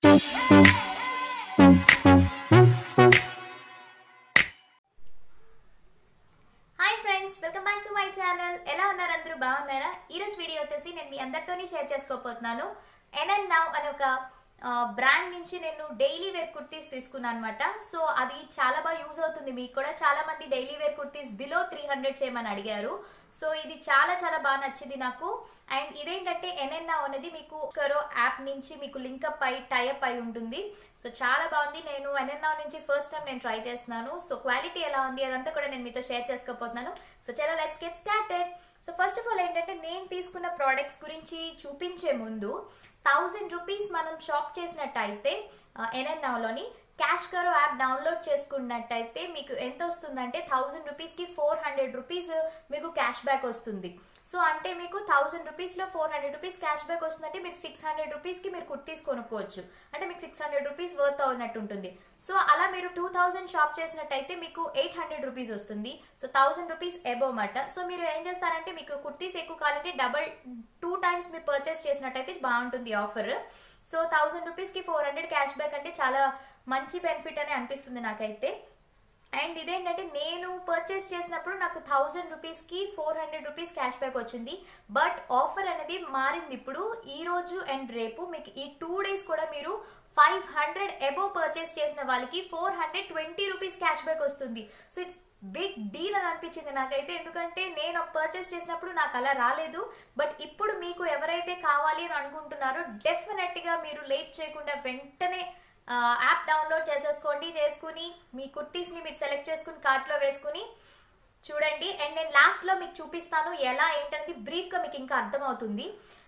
Hi friends, welcome back to my channel. ఎలా ఉన్నారు? అందరూ బాగున్నారా? ఈరోజు వీడియో వచ్చేసి నేను మీ అందరితోని షేర్ చేసుకోబోతున్నాను. ఎన్ఎన్ నౌ అనే ఒక బ్రాండ్ నుంచి నేను డైలీ వేర్ కుర్తీస్ తీసుకున్నాను అనమాట. సో అది చాలా బాగా యూజ్ అవుతుంది. మీకు కూడా చాలా మంది డైలీ వేర్ కుర్తీస్ బిలో 300 చేయమని అడిగారు. సో ఇది చాలా చాలా బాగా నచ్చింది నాకు. అండ్ ఇదేంటంటే ఎన్ఎన్ నౌ అనేది మీకు కరో యాప్ నుంచి మీకు లింకప్ అయి టైఅప్ అయి ఉంటుంది. సో చాలా బాగుంది. నేను ఎన్ఎన్ నౌ నుంచి ఫస్ట్ టైం నేను ట్రై చేస్తున్నాను. సో క్వాలిటీ ఎలా ఉంది అదంతా కూడా నేను మీతో షేర్ చేసుకోబోతున్నాను. సో చలో let's get started. So first of all ఏంటంటే నేను తీసుకున్న ప్రోడక్ట్స్ గురించి చూపించే ముందు 1000 రూపీస్ మనం షాప్ చేసినట్టయితే ఎన్ఎన్ నౌలోని క్యాష్ కరో యాప్ డౌన్లోడ్ చేసుకున్నట్టయితే మీకు ఎంత వస్తుందంటే 1000 రూపీస్కి 400 రూపీస్ మీకు క్యాష్ బ్యాక్ వస్తుంది. సో అంటే మీకు 1000 రూపీస్లో 400 రూపీస్ క్యాష్ బ్యాక్ వస్తుందంటే మీరు 600 రూపీస్కి మీరు కుర్తీస్ కొనుక్కోవచ్చు. అంటే మీకు 600 రూపీస్ వర్త్ అవునట్టు ఉంటుంది. సో అలా మీరు 2000 షాప్ చేసినట్టయితే మీకు 800 రూపీస్ వస్తుంది. సో 1000 రూపీస్ అబోవ్ మాట. సో మీరు ఏం చేస్తారంటే మీకు కుర్తీస్ ఎక్కువ కావాలంటే 2 టైమ్స్ మీరు పర్చేస్ చేసినట్టయితే బాగుంటుంది ఆఫర్. సో 1000 రూపీస్కి 400 క్యాష్ బ్యాక్ అంటే చాలా మంచి బెనిఫిట్ అని అనిపిస్తుంది నాకైతే. అండ్ ఇదేంటంటే నేను పర్చేస్ చేసినప్పుడు నాకు 1000 రూపీస్కి 400 రూపీస్ క్యాష్ బ్యాక్ వచ్చింది. బట్ ఆఫర్ అనేది మారింది ఇప్పుడు. ఈ రోజు అండ్ రేపు మీకు ఈ 2 డేస్ కూడా మీరు 500 అబోవ్ పర్చేస్ చేసిన వాళ్ళకి 420 రూపీస్ క్యాష్ బ్యాక్ వస్తుంది. సో ఇట్స్ బిగ్ డీల్ అని అనిపించింది నాకైతే. ఎందుకంటే నేను పర్చేస్ చేసినప్పుడు నాకు అలా రాలేదు. బట్ ఇప్పుడు మీకు ఎవరైతే కావాలి అని అనుకుంటున్నారో డెఫినెట్గా మీరు లేట్ చేయకుండా వెంటనే యాప్ డౌన్లోడ్ చేసుకుని మీ కుర్తీస్ని మీరు సెలెక్ట్ చేసుకుని కార్ట్లో వేసుకుని చూడండి. అండ్ నేను లాస్ట్లో మీకు చూపిస్తాను ఎలా ఏంటనేది బ్రీఫ్గా మీకు ఇంకా అర్థమవుతుంది.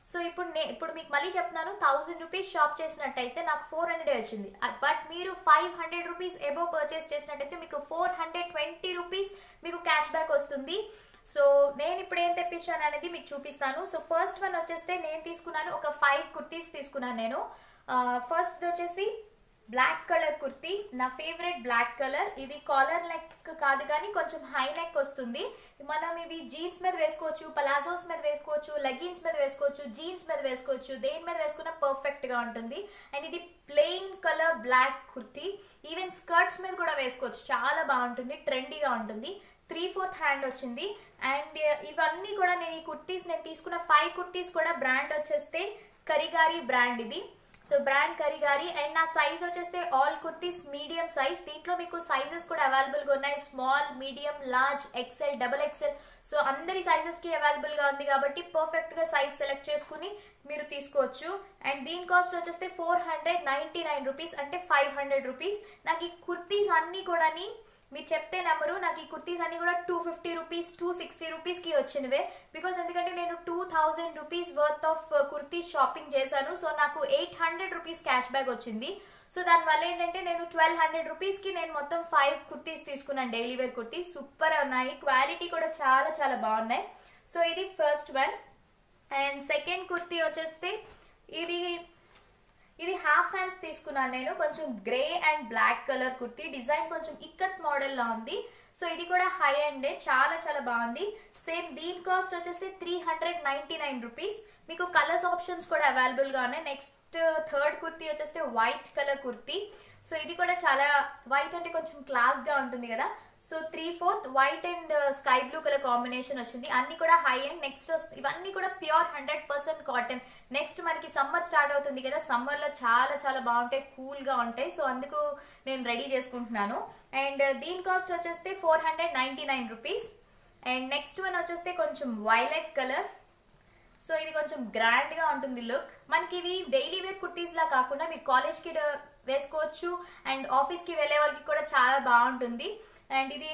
సో ఇప్పుడు మీకు మళ్ళీ చెప్తున్నాను, 1000 రూపీస్ షాప్ చేసినట్టయితే నాకు 400 వచ్చింది. బట్ మీరు 500 రూపీస్ అబోవ్ పర్చేస్ చేసినట్టయితే మీకు 420 రూపీస్ మీకు క్యాష్ బ్యాక్ వస్తుంది. సో నేను ఇప్పుడు ఏం తెప్పించాను అనేది మీకు చూపిస్తాను. సో ఫస్ట్ వన్ వచ్చేస్తే నేను తీసుకున్నాను ఒక 5 కుర్తీస్ తీసుకున్నాను నేను. ఫస్ట్ వచ్చేసి బ్లాక్ కలర్ కుర్తీ, నా ఫేవరెట్ బ్లాక్ కలర్. ఇది కాలర్ నెక్ కాదు కానీ కొంచెం హై నెక్ వస్తుంది. మనం ఇవి జీన్స్ మీద వేసుకోవచ్చు, పలాజోస్ మీద వేసుకోవచ్చు, లెగిన్స్ మీద వేసుకోవచ్చు, జీన్స్ మీద వేసుకోవచ్చు, దేని మీద వేసుకున్నా పర్ఫెక్ట్గా ఉంటుంది. అండ్ ఇది plain colour black kurti. Even skirts మీద కూడా వేసుకోవచ్చు, చాలా బాగుంటుంది, ట్రెండీగా ఉంటుంది. 3/4 హ్యాండ్ వచ్చింది. అండ్ ఇవన్నీ కూడా నేను ఈ కుర్తీస్ నేను తీసుకున్న 5 కుర్తీస్ కూడా బ్రాండ్ వచ్చేస్తే కరిగారి బ్రాండ్ ఇది. So brand Karigari. అండ్ నా సైజ్ వచ్చేస్తే ఆల్ కుర్తీస్ మీడియం సైజ్. దీంట్లో మీకు సైజెస్ కూడా అవైలబుల్గా ఉన్నాయి, small, medium, large, XL, double XL. So అందరి సైజెస్కి అవైలబుల్గా ఉంది కాబట్టి పర్ఫెక్ట్గా సైజ్ సెలెక్ట్ చేసుకుని మీరు తీసుకోవచ్చు. అండ్ దీని కాస్ట్ వచ్చేస్తే 499 రూపీస్, అంటే 500 రూపీస్. నాకు ఈ కుర్తీస్ అన్నీ కూడా మీరు చెప్తే నెంబరు, నాకు ఈ కుర్తీస్ అన్ని కూడా 250 రూపీస్ 260 రూపీస్కి వచ్చినవే. బికాస్ ఎందుకంటే నేను 2000 rupees worth of kurtis shopping చేశాను. సో నాకు 800 రూపీస్ క్యాష్ బ్యాక్ వచ్చింది. సో దానివల్ల ఏంటంటే నేను 1200 రూపీస్కి నేను మొత్తం 5 కుర్తీస్ తీసుకున్నాను, డైలీ వేర్ కుర్తీస్. సూపర్ ఉన్నాయి, క్వాలిటీ కూడా చాలా చాలా బాగున్నాయి. సో ఇది first one. And second kurti వచ్చేస్తే ఇది హాఫ్ హ్యాండ్స్ తీసుకున్నాను నేను. కొంచెం grey and black colour kurti, design కొంచెం ఇక్కత్ మోడల్లో ఉంది. సో ఇది కూడా హై అండ్ చాలా చాలా బాగుంది. సేమ్ దీని కాస్ట్ వచ్చేసి 399 రూపీస్. మీకు కలర్స్ ఆప్షన్స్ కూడా అవైలబుల్గా ఉన్నాయి. నెక్స్ట్ థర్డ్ కుర్తీ వచ్చేస్తే వైట్ కలర్ కుర్తీ. సో ఇది కూడా చాలా, వైట్ అంటే కొంచెం క్లాస్గా ఉంటుంది కదా. So 3/4 white and sky blue colour combination వచ్చింది. అన్ని కూడా హై అండ్. నెక్స్ట్ ఇవన్నీ కూడా ప్యూర్ 100% కాటన్. నెక్స్ట్ మనకి సమ్మర్ స్టార్ట్ అవుతుంది కదా, సమ్మర్లో చాలా చాలా బాగుంటాయి, కూల్గా ఉంటాయి. సో అందుకు నేను రెడీ చేసుకుంటున్నాను. అండ్ దీని కాస్ట్ వచ్చేస్తే 499 రూపీస్. అండ్ నెక్స్ట్ వన్ వచ్చేస్తే కొంచెం వైలెట్ కలర్. సో ఇది కొంచెం గ్రాండ్గా ఉంటుంది లుక్. మనకి ఇవి డైలీ వేర్ కుర్తీస్లా కాకుండా మీరు కాలేజ్కి వేసుకోవచ్చు అండ్ ఆఫీస్కి వెళ్ళే వాళ్ళకి కూడా చాలా బాగుంటుంది. అండ్ ఇది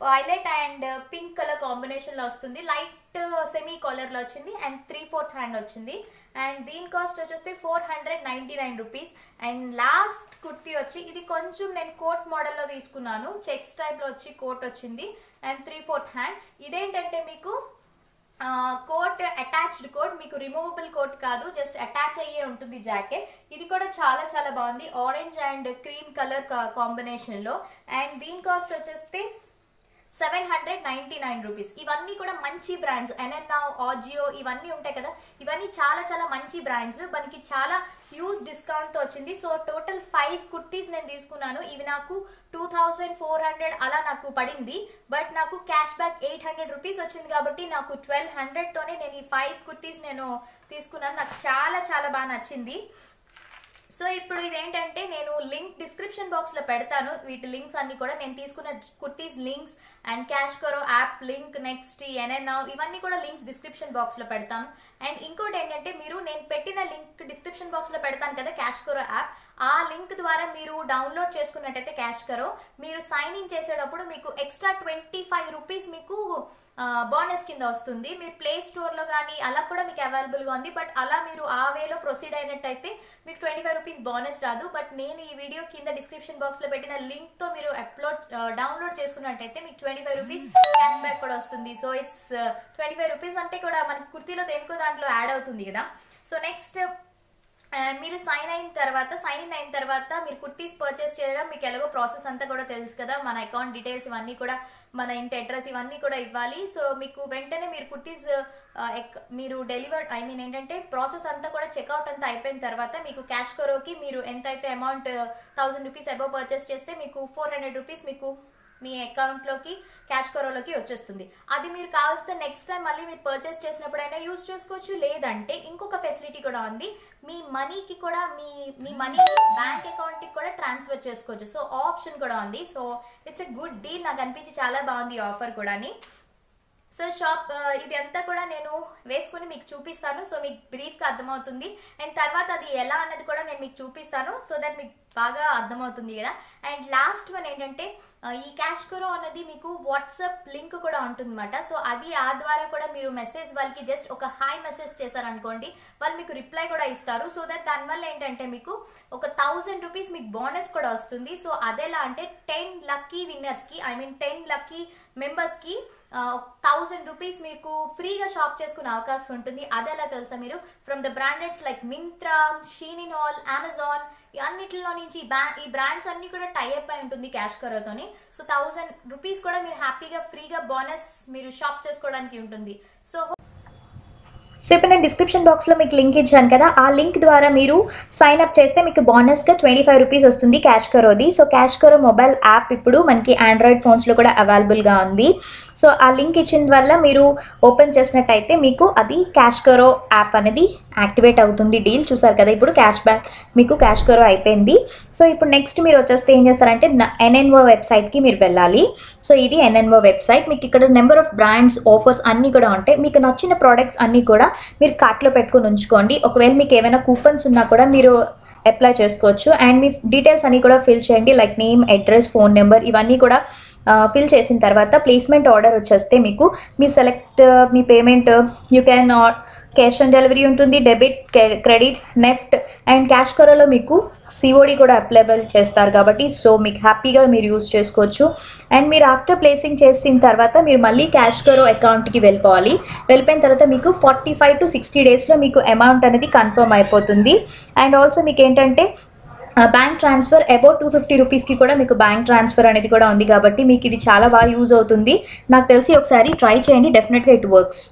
వైలెట్ అండ్ పింక్ కలర్ కాంబినేషన్లో వస్తుంది. లైట్ సెమీ కాలర్లో వచ్చింది. అండ్ 3/4 హ్యాండ్ వచ్చింది. అండ్ దీని కాస్ట్ వచ్చేస్తే 499 రూపీస్. అండ్ లాస్ట్ కుర్తీ వచ్చి ఇది కొంచెం నేను కోట్ మోడల్లో తీసుకున్నాను, చెక్స్ టైప్లో వచ్చి కోట్ వచ్చింది. And 3/4 hand. ఇదేంటంటే మీకు కోట్ అటాచ్డ్ కోట్, మీకు రిమూవబుల్ కోట్ కాదు, జస్ట్ అటాచ్ అయ్యే ఉంటుంది జాకెట్. ఇది కూడా చాలా చాలా బాగుంది, ఆరెంజ్ అండ్ క్రీమ్ కలర్ కాంబినేషన్లో. అండ్ దీని కాస్ట్ వచ్చేస్తే 799 రూపీస్. ఇవన్నీ కూడా మంచి బ్రాండ్స్. ఎన్ఎన్ నౌ, ఆజియో ఇవన్నీ ఉంటాయి కదా, ఇవన్నీ చాలా చాలా మంచి బ్రాండ్స్. మనకి చాలా హ్యూజ్ డిస్కౌంట్తో వచ్చింది. సో టోటల్ 5 కుర్తీస్ నేను తీసుకున్నాను. ఇవి నాకు 2400 అలా నాకు పడింది. బట్ నాకు క్యాష్ బ్యాక్ 800 రూపీస్ వచ్చింది కాబట్టి నాకు 1200తోనే నేను ఈ 5 కుర్తీస్ నేను తీసుకున్నాను. నాకు చాలా చాలా బాగా నచ్చింది. సో ఇప్పుడు ఇదేంటంటే నేను లింక్ డిస్క్రిప్షన్ బాక్స్లో పెడతాను. వీటి లింక్స్ అన్ని కూడా నేను తీసుకున్న కుర్తీస్ లింక్స్ అండ్ క్యాష్ కరో app link, next NN now ఇవన్నీ కూడా లింక్స్ డిస్క్రిప్షన్ బాక్స్లో పెడతాను. అండ్ ఇంకోటి ఏంటంటే మీరు నేను పెట్టిన లింక్ డిస్క్రిప్షన్ బాక్స్లో పెడతాను కదా క్యాష్ కరో యాప్, ఆ లింక్ ద్వారా మీరు డౌన్లోడ్ చేసుకున్నట్టయితే క్యాష్ కరో, మీరు సైన్ ఇన్ చేసేటప్పుడు మీకు ఎక్స్ట్రా 25 రూపీస్ మీకు బోనస్ కింద వస్తుంది. మీరు ప్లే స్టోర్లో కానీ అలా కూడా మీకు అవైలబుల్గా ఉంది. బట్ అలా మీరు ఆ వేలో ప్రొసీడ్ అయినట్టయితే మీకు 25 రూపీస్ బోనస్ రాదు. బట్ నేను ఈ వీడియో కింద డిస్క్రిప్షన్ బాక్స్లో పెట్టిన లింక్తో మీరు డౌన్లోడ్ చేసుకున్నట్టయితే మీకు 25 రూపీస్ క్యాష్ బ్యాక్ కూడా వస్తుంది. సో ఇట్స్ 25 రూపీస్ అంటే కూడా మనకి కుర్తీలో దేనికో దాంట్లో యాడ్ అవుతుంది కదా. సో నెక్స్ట్ మీరు సైన్ ఇన్ అయిన తర్వాత మీరు కుర్తీస్ పర్చేస్ చేయడం మీకు ఎలాగో ప్రాసెస్ అంతా కూడా తెలుసు కదా. మన అకౌంట్ డీటెయిల్స్ ఇవన్నీ కూడా, మన ఇంటి అడ్రస్ ఇవన్నీ కూడా ఇవ్వాలి. సో మీకు వెంటనే మీరు కుర్తీస్ మీరు డెలివర్డ్ ఏంటంటే ప్రాసెస్ అంతా కూడా చెక్అవుట్ అంతా అయిపోయిన తర్వాత మీకు క్యాష్ కరోకి మీరు ఎంతైతే అమౌంట్ 1000 రూపీస్ అబౌవ్ పర్చేస్ చేస్తే మీకు 400 రూపీస్ మీకు మీ అకౌంట్లోకి క్యాష్ కరోలోకి వచ్చేస్తుంది. అది మీరు కావాల్సిన నెక్స్ట్ టైం మళ్ళీ మీరు పర్చేస్ చేసినప్పుడైనా యూజ్ చేసుకోవచ్చు. లేదంటే ఇంకొక ఫెసిలిటీ కూడా ఉంది, మీ మనీకి కూడా మీ మనీ బ్యాంక్ అకౌంట్కి కూడా ట్రాన్స్ఫర్ చేసుకోవచ్చు. సో ఆప్షన్ కూడా ఉంది. So it's a good deal. నాకు అనిపించి చాలా బాగుంది ఆఫర్ కూడా. సో ఇది అంతా కూడా నేను వేసుకుని మీకు చూపిస్తాను. సో మీకు బ్రీఫ్గా అర్థమవుతుంది. అండ్ తర్వాత అది ఎలా అన్నది కూడా నేను మీకు చూపిస్తాను. సో దట్ మీకు బాగా అర్థమవుతుంది కదా. అండ్ లాస్ట్ వన్ ఏంటంటే ఈ క్యాష్ కరో అనేది మీకు వాట్సాప్ లింక్ కూడా ఉంటుందన్నమాట. సో అది ఆ ద్వారా కూడా మీరు మెసేజ్ వాళ్ళకి జస్ట్ ఒక హాయ్ మెసేజ్ చేశారనుకోండి, వాళ్ళు మీకు రిప్లై కూడా ఇస్తారు. సో దట్ దానివల్ల ఏంటంటే మీకు ఒక 1000 రూపీస్ మీకు బోనస్ కూడా వస్తుంది. సో అదెలా అంటే 10 లక్కీ విన్నర్స్కి 10 లక్కీ మెంబర్స్కి 1000 రూపీస్ మీకు ఫ్రీగా షాప్ చేసుకునే అవకాశం ఉంటుంది. అదెలా తెలుసా, మీరు from the brandeds like Myntra, Shein హాల్, అమెజాన్ అన్నిటిలో నుంచి ఈ బ్రాండ్స్ అన్ని కూడా టైఅప్ అయి ఉంటుంది క్యాష్ కరోతోని. సో 1000 రూపీస్ కూడా మీరు హ్యాపీగా ఫ్రీగా బోనస్ మీరు షాప్ చేసుకోవడానికి ఉంటుంది. సో ఇప్పుడు నేను డిస్క్రిప్షన్ బాక్స్లో మీకు లింక్ ఇచ్చాను కదా, ఆ లింక్ ద్వారా మీరు సైన్ అప్ చేస్తే మీకు బోనస్గా 25 రూపీస్ వస్తుంది క్యాష్ కరోది. సో క్యాష్ కరో మొబైల్ యాప్ ఇప్పుడు మనకి ఆండ్రాయిడ్ ఫోన్స్లో కూడా అవైలబుల్గా ఉంది. సో ఆ లింక్ ఇచ్చిన వల్ల మీరు ఓపెన్ చేసినట్టయితే మీకు అది క్యాష్ కరో యాప్ అనేది యాక్టివేట్ అవుతుంది. డీల్ చూసారు కదా, ఇప్పుడు క్యాష్ బ్యాక్ మీకు క్యాష్ కరో అయిపోయింది. సో ఇప్పుడు నెక్స్ట్ మీరు వచ్చేస్తే ఏం చేస్తారంటే ఎన్ఎన్ఓ వెబ్సైట్కి మీరు వెళ్ళాలి. సో ఇది ఎన్ఎన్ఓ వెబ్సైట్. మీకు ఇక్కడ నెంబర్ ఆఫ్ బ్రాండ్స్, ఆఫర్స్ అన్నీ కూడా ఉంటాయి. మీకు నచ్చిన ప్రోడక్ట్స్ అన్నీ కూడా మీరు కార్ట్లో పెట్టుకుని ఉంచుకోండి. ఒకవేళ మీకు ఏమైనా కూపన్స్ ఉన్నా కూడా మీరు అప్లై చేసుకోవచ్చు. అండ్ మీ డీటెయిల్స్ అన్నీ కూడా ఫిల్ చేయండి, like name, address, phone number ఇవన్నీ కూడా ఫిల్ చేసిన తర్వాత ప్లేస్మెంట్ ఆర్డర్ వచ్చేస్తే మీకు మీ payment you can cash on delivery ఉంటుంది, debit, credit, NEFT and cash కరోలో మీకు సిఓడి కూడా అప్లైబుల్ చేస్తారు కాబట్టి సో మీకు హ్యాపీగా మీరు యూజ్ చేసుకోవచ్చు. అండ్ మీరు ఆఫ్టర్ ప్లేసింగ్ చేసిన తర్వాత మీరు మళ్ళీ క్యాష్ కరో అకౌంట్కి వెళ్ళిపోయిన తర్వాత మీకు 45 to 60 డేస్లో మీకు అమౌంట్ అనేది కన్ఫర్మ్ అయిపోతుంది. అండ్ ఆల్సో మీకు ఏంటంటే బ్యాంక్ ట్రాన్స్ఫర్ అబౌట్ 250 రూపీస్కి కూడా మీకు బ్యాంక్ ట్రాన్స్ఫర్ అనేది కూడా ఉంది కాబట్టి మీకు ఇది చాలా బాగా యూజ్ అవుతుంది. నాకు తెలిసి ఒకసారి ట్రై చేయండి, డెఫినెట్గా ఇట్ వర్క్స్.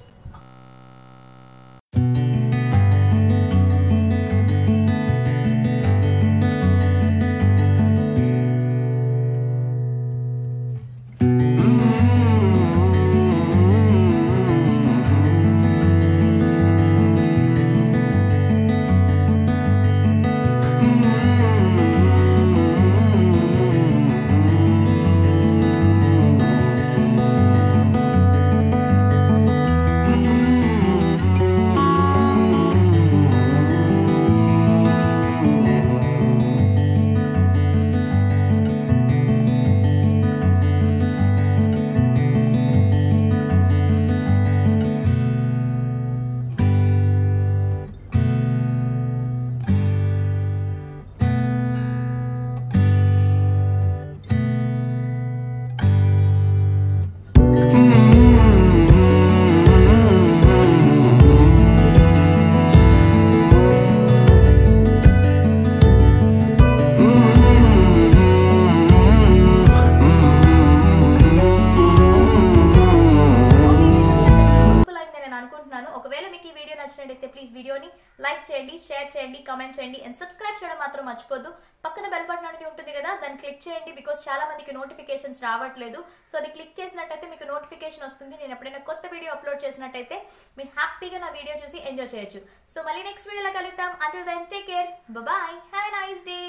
చేయండి, షేర్ చేయండి, కామెంట్ చేయండి అండ్ సబ్స్క్రైబ్ చేయడం మాత్రం మర్చిపోద్దు. పక్కన బెల్ బటన్ అనేది ఉంటుంది కదా, దాన్ని క్లిక్ చేయండి. బికాస్ చాలా మందికి నోటిఫికేషన్స్ రావట్లేదు. సో అది క్లిక్ చేసినట్టయితే మీకు నోటిఫికేషన్ వస్తుంది. నేను ఎప్పుడైనా కొత్త వీడియో అప్లోడ్ చేసినట్టయితే మీరు హ్యాపీగా నా వీడియో చూసి ఎంజాయ్ చేయొచ్చు. సో మళ్ళీ నెక్స్ట్ వీడియోలో కలుద్దాం. Until then take care, bye, have a nice day.